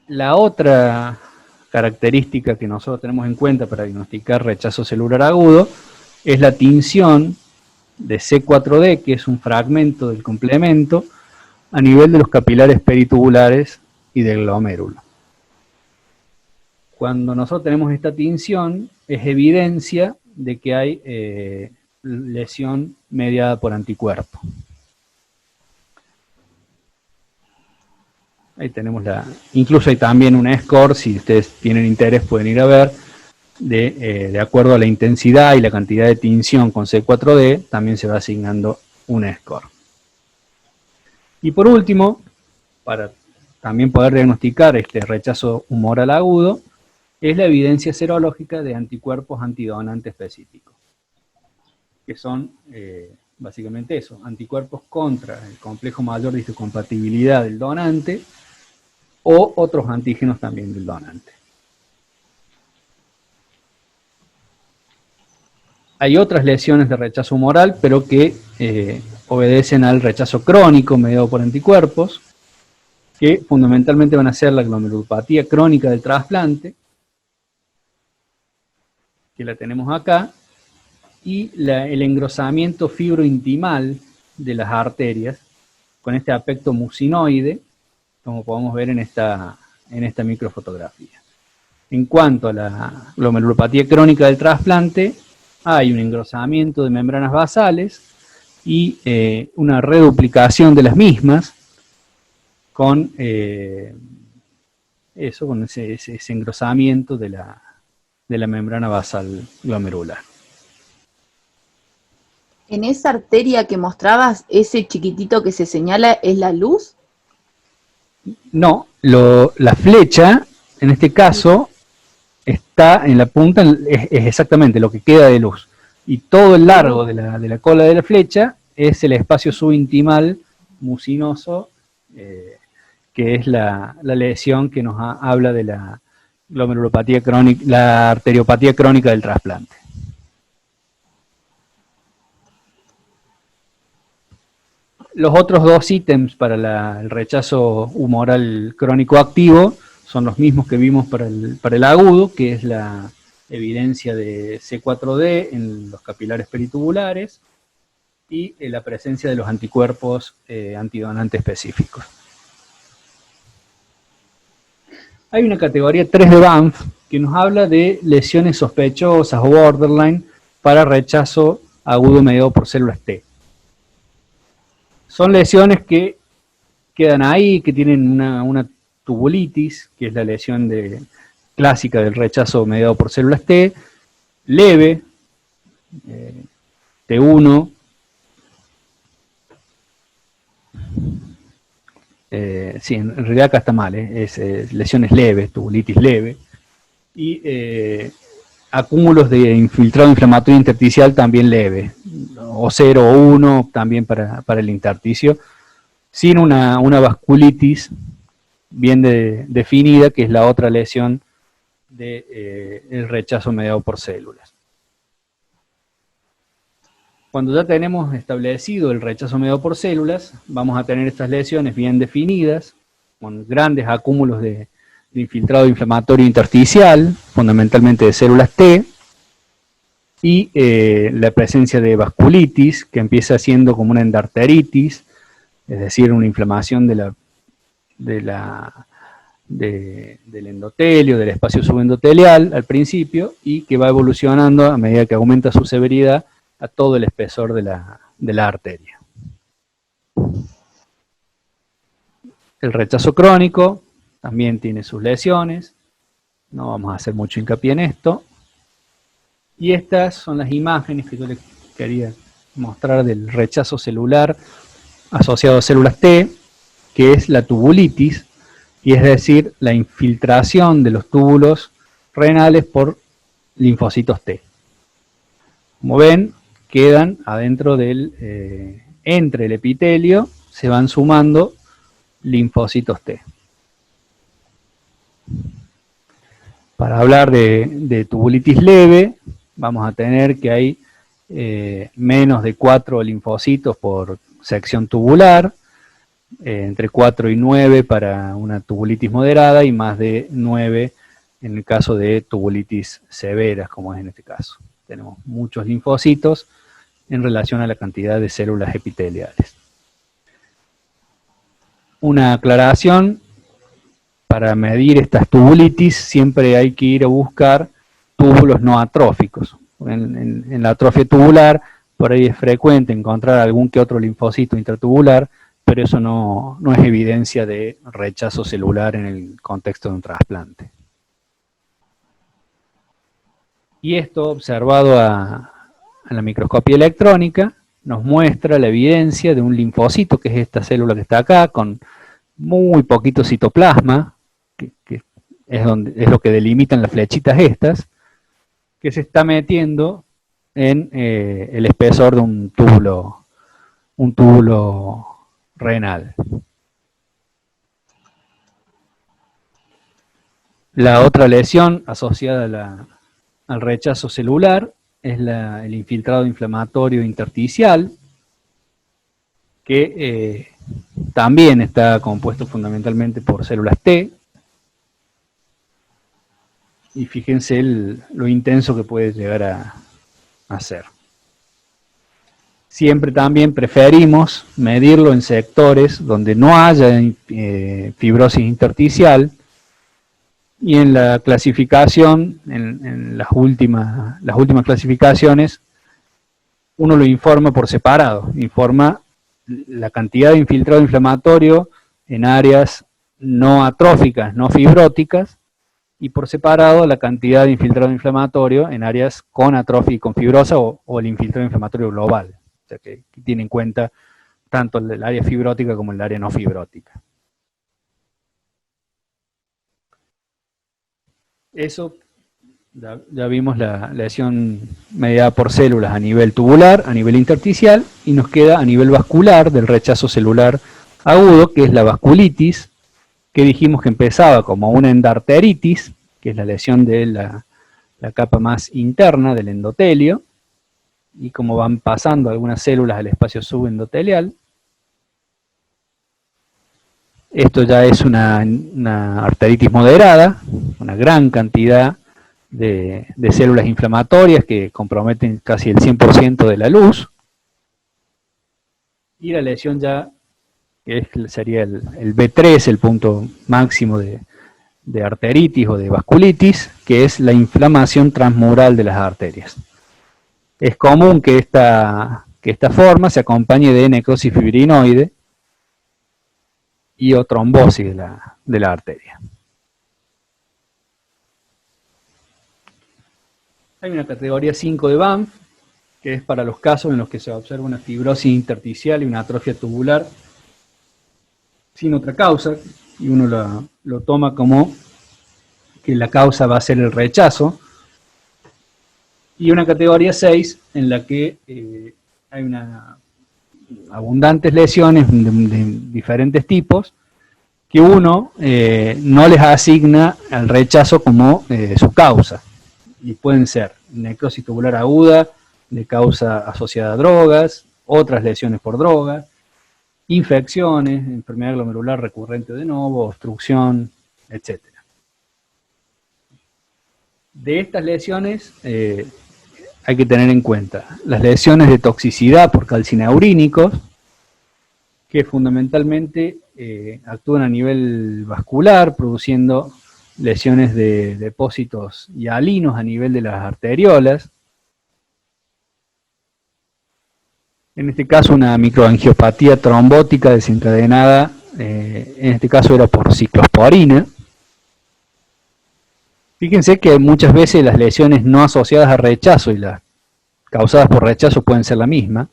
La otra característica que nosotros tenemos en cuenta para diagnosticar rechazo celular agudo es la tinción de C4D, que es un fragmento del complemento, a nivel de los capilares peritubulares y del glomérulo. Cuando nosotros tenemos esta tinción, es evidencia de que hay lesión mediada por anticuerpo. Ahí tenemos incluso hay también una score, si ustedes tienen interés pueden ir a ver, de acuerdo a la intensidad y la cantidad de tinción con C4D, también se va asignando un score. Y por último, para también poder diagnosticar este rechazo humoral agudo, es la evidencia serológica de anticuerpos antidonante específicos, que son básicamente eso, anticuerpos contra el complejo mayor de histocompatibilidad del donante o otros antígenos también del donante. Hay otras lesiones de rechazo humoral, pero que obedecen al rechazo crónico mediado por anticuerpos, que fundamentalmente van a ser la glomerulopatía crónica del trasplante, que la tenemos acá, y el engrosamiento fibrointimal de las arterias, con este aspecto mucinoide, como podemos ver en esta microfotografía. En cuanto a la glomerulopatía crónica del trasplante, hay un engrosamiento de membranas basales y una reduplicación de las mismas con ese engrosamiento de la membrana basal glomerular. En esa arteria que mostrabas, ese chiquitito que se señala, ¿es la luz? No, la flecha, en este caso, está en la punta, es exactamente lo que queda de luz. Y todo el largo de la cola de la flecha es el espacio subintimal mucinoso, que es la lesión que nos habla de la glomerulopatía crónica, la arteriopatía crónica del trasplante. Los otros dos ítems para el rechazo humoral crónico activo son los mismos que vimos para el agudo, que es la evidencia de C4D en los capilares peritubulares y la presencia de los anticuerpos antidonantes específicos. Hay una categoría 3 de Banff que nos habla de lesiones sospechosas o borderline para rechazo agudo mediado por células T. Son lesiones que quedan ahí, que tienen una tubulitis, que es la lesión clásica del rechazo mediado por células T, leve, T1, sí, en realidad acá está mal, es lesiones leves, tubulitis leve, y acúmulos de infiltrado inflamatorio intersticial también leve, o 0 o 1 también para el intersticio, sin una vasculitis bien definida, que es la otra lesión del rechazo mediado por células. Cuando ya tenemos establecido el rechazo mediado por células, vamos a tener estas lesiones bien definidas, con grandes acúmulos de infiltrado inflamatorio intersticial, fundamentalmente de células T, y la presencia de vasculitis, que empieza siendo como una endarteritis, es decir, una inflamación del endotelio, del espacio subendotelial al principio, y que va evolucionando a medida que aumenta su severidad a todo el espesor de la arteria. El rechazo crónico también tiene sus lesiones, no vamos a hacer mucho hincapié en esto. Y estas son las imágenes que yo les quería mostrar del rechazo celular asociado a células T, que es la tubulitis, y es decir, la infiltración de los túbulos renales por linfocitos T. Como ven, quedan adentro entre el epitelio, se van sumando linfocitos T. Para hablar de tubulitis leve, vamos a tener que hay menos de 4 linfocitos por sección tubular, entre 4 y 9 para una tubulitis moderada y más de 9 en el caso de tubulitis severas, como es en este caso. Tenemos muchos linfocitos en relación a la cantidad de células epiteliales. Una aclaración: para medir estas tubulitis siempre hay que ir a buscar túbulos no atróficos. En la atrofia tubular por ahí es frecuente encontrar algún que otro linfocito intratubular, pero eso no es evidencia de rechazo celular en el contexto de un trasplante. Y esto, observado a la microscopía electrónica, nos muestra la evidencia de un linfocito, que es esta célula que está acá, con muy poquito citoplasma, que es lo que delimitan las flechitas estas, que se está metiendo en el espesor de un túbulo renal. La otra lesión asociada al rechazo celular es el infiltrado inflamatorio intersticial, que también está compuesto fundamentalmente por células T. Y fíjense lo intenso que puede llegar a ser. Siempre también preferimos medirlo en sectores donde no haya fibrosis intersticial, y en la clasificación, en las últimas clasificaciones, uno lo informa por separado, informa la cantidad de infiltrado inflamatorio en áreas no atróficas, no fibróticas, y por separado la cantidad de infiltrado inflamatorio en áreas con atrofia y con fibrosa, o el infiltrado inflamatorio global. O sea que tiene en cuenta tanto el área fibrótica como el área no fibrótica. Eso, ya vimos la lesión mediada por células a nivel tubular, a nivel intersticial, y nos queda a nivel vascular del rechazo celular agudo, que es la vasculitis, que dijimos que empezaba como una endarteritis, que es la lesión de la capa más interna del endotelio, y como van pasando algunas células al espacio subendotelial. Esto ya es una arteritis moderada, una gran cantidad de células inflamatorias que comprometen casi el 100% de la luz. Y la lesión ya, que sería el B3, el punto máximo de arteritis o de vasculitis, que es la inflamación transmural de las arterias. Es común que esta forma se acompañe de necrosis fibrinoide y o trombosis de la arteria. Hay una categoría 5 de Banff, que es para los casos en los que se observa una fibrosis intersticial y una atrofia tubular sin otra causa, y uno lo toma como que la causa va a ser el rechazo. Y una categoría 6 en la que hay abundantes lesiones de diferentes tipos, que uno no les asigna al rechazo como su causa. Y pueden ser necrosis tubular aguda de causa asociada a drogas, otras lesiones por drogas, infecciones, enfermedad glomerular recurrente de nuevo, obstrucción, etc. De estas lesiones hay que tener en cuenta las lesiones de toxicidad por calcineurínicos, que fundamentalmente actúan a nivel vascular, produciendo lesiones de depósitos hialinos a nivel de las arteriolas. En este caso una microangiopatía trombótica desencadenada, en este caso era por ciclosporina. Fíjense que muchas veces las lesiones no asociadas a rechazo y las causadas por rechazo pueden ser la misma.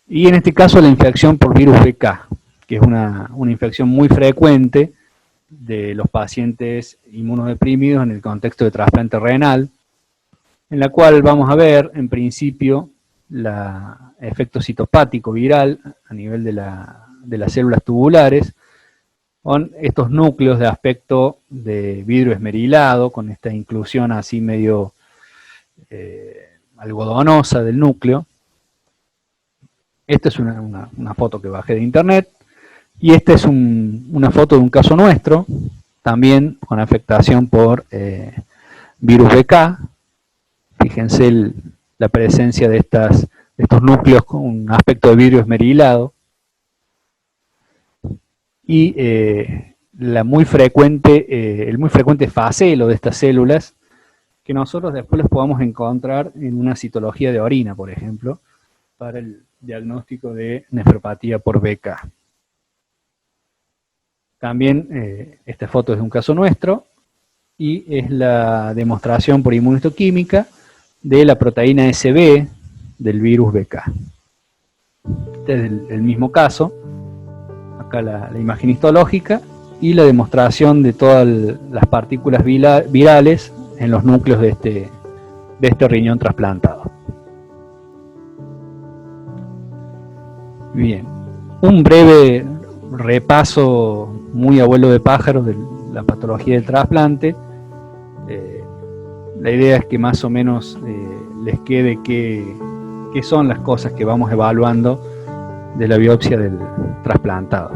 Y en este caso la infección por virus BK, que es una infección muy frecuente de los pacientes inmunodeprimidos en el contexto de trasplante renal, en la cual vamos a ver, en principio, el efecto citopático viral a nivel de las células tubulares, con estos núcleos de aspecto de vidrio esmerilado, con esta inclusión así medio algodonosa del núcleo. Esta es una foto que bajé de internet, y esta es una foto de un caso nuestro, también con afectación por virus BK. Fíjense la presencia de estos núcleos con un aspecto de vidrio esmerilado, y el muy frecuente facelo de estas células, que nosotros después los podamos encontrar en una citología de orina, por ejemplo, para el diagnóstico de nefropatía por BK. También esta foto es de un caso nuestro, y es la demostración por inmunohistoquímica de la proteína SB del virus BK. Este es el mismo caso, acá la imagen histológica y la demostración de todas las partículas virales en los núcleos de este riñón trasplantado. Bien, un breve repaso muy abuelo de pájaros de la patología del trasplante. La idea es que más o menos les quede qué son las cosas que vamos evaluando de la biopsia del trasplantado.